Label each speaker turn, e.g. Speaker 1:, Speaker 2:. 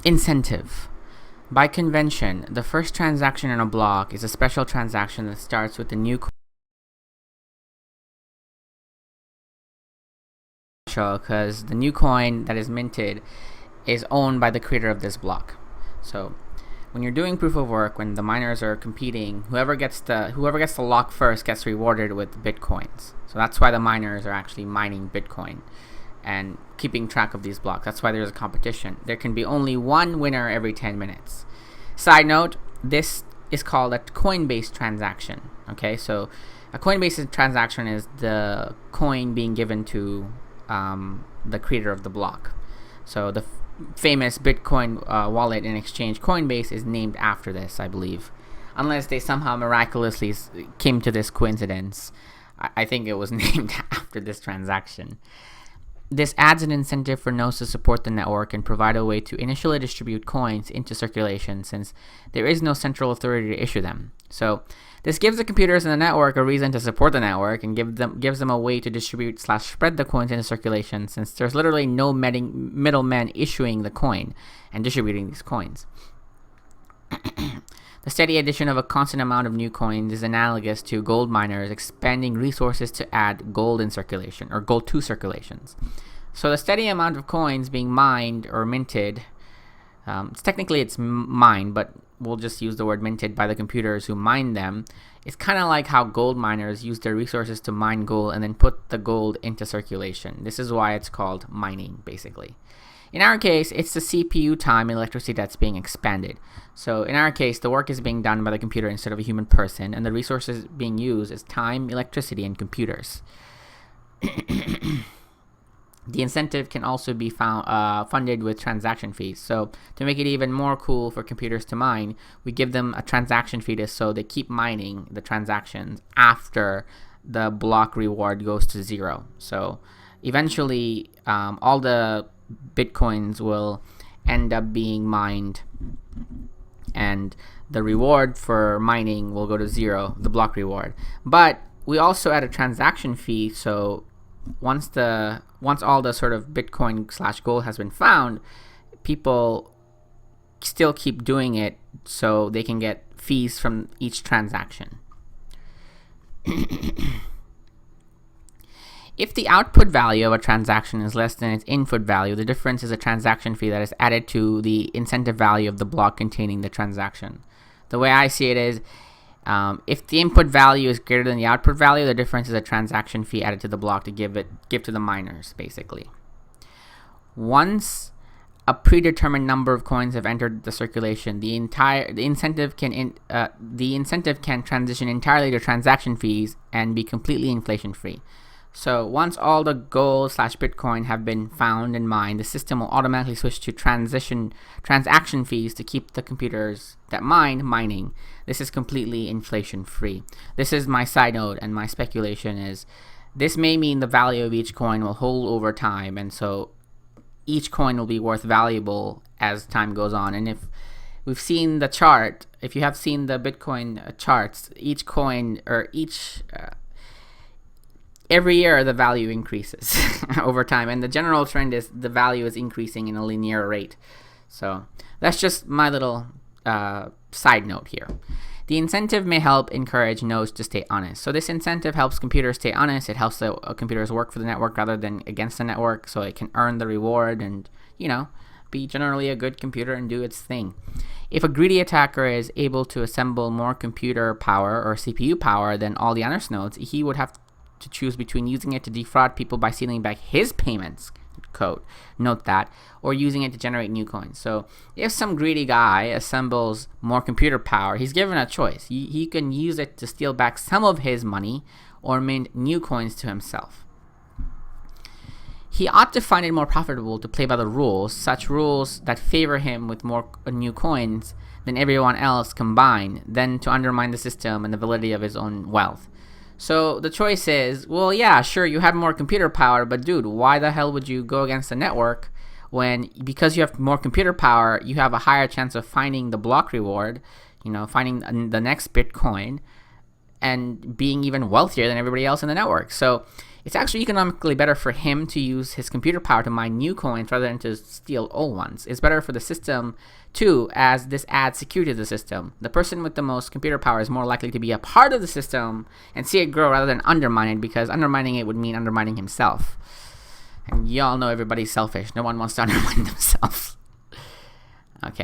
Speaker 1: Incentive. By convention, the first transaction in a block is a special transaction that starts with the new coin because the new coin that is minted is owned by the creator of this block. So when you're doing proof of work, when the miners are competing, whoever gets the lock first gets rewarded with bitcoins. So that's why the miners are actually mining Bitcoin and keeping track of these blocks. That's why there's a competition. There can be only one winner every 10 minutes. Side note, this is called a coin-based transaction. Okay, so a coin-based transaction is the coin being given to the creator of the block. So the famous Bitcoin wallet and exchange Coinbase is named after this, I believe. Unless they somehow miraculously came to this coincidence. I think it was named after this transaction. This adds an incentive for nodes to support the network and provide a way to initially distribute coins into circulation since there is no central authority to issue them. So this gives the computers in the network a reason to support the network and gives them a way to distribute/spread the coins into circulation since there's literally no middleman issuing the coin and distributing these coins. The steady addition of a constant amount of new coins is analogous to gold miners expanding resources to add gold in circulation, or gold to circulations. So the steady amount of coins being mined or minted, it's mined, but we'll just use the word minted by the computers who mine them. It's kind of like how gold miners use their resources to mine gold and then put the gold into circulation. This is why it's called mining, basically. In our case, it's the CPU time and electricity that's being expanded. So in our case, the work is being done by the computer instead of a human person, and the resources being used is time, electricity, and computers. The incentive can also be funded with transaction fees. So to make it even more cool for computers to mine, we give them a transaction fee so they keep mining the transactions after the block reward goes to 0. So eventually, all the Bitcoins will end up being mined and the reward for mining will go to 0, the block reward. But we also add a transaction fee, so once all the sort of Bitcoin/gold has been found, people still keep doing it so they can get fees from each transaction. If the output value of a transaction is less than its input value, the difference is a transaction fee that is added to the incentive value of the block containing the transaction. The way I see it is, if the input value is greater than the output value, the difference is a transaction fee added to the block to give to the miners, basically. Once a predetermined number of coins have entered the circulation, the incentive can transition entirely to transaction fees and be completely inflation free. So once all the gold/Bitcoin have been found and mined, the system will automatically switch to transaction fees to keep the computers that mine mining. This is completely inflation free. This is my side note, and my speculation is this may mean the value of each coin will hold over time, and so each coin will be worth valuable as time goes on. And if we've seen the chart, if you have seen the Bitcoin charts, each coin or every year the value increases over time, and the general trend is the value is increasing in a linear rate. So that's just my little side note here. The incentive may help encourage nodes to stay honest. So this incentive helps computers stay honest. It helps the computers work for the network rather than against the network, so it can earn the reward and, be generally a good computer and do its thing. If a greedy attacker is able to assemble more computer power or CPU power than all the other nodes, he would have to choose between using it to defraud people by stealing back his payments code, note that, or using it to generate new coins. So if some greedy guy assembles more computer power, he's given a choice. He can use it to steal back some of his money or mint new coins to himself. He ought to find it more profitable to play by the rules, such rules that favor him with more new coins than everyone else combined, than to undermine the system and the validity of his own wealth. So the choice is, well, yeah, sure, you have more computer power, but dude, why the hell would you go against the network when, because you have more computer power, you have a higher chance of finding the block reward, finding the next Bitcoin, and being even wealthier than everybody else in the network. So It's actually economically better for him to use his computer power to mine new coins rather than to steal old ones. It's better for the system too, as this adds security to the system. The person with the most computer power is more likely to be a part of the system and see it grow rather than undermine it, because undermining it would mean undermining himself. And y'all know everybody's selfish. No one wants to undermine themselves.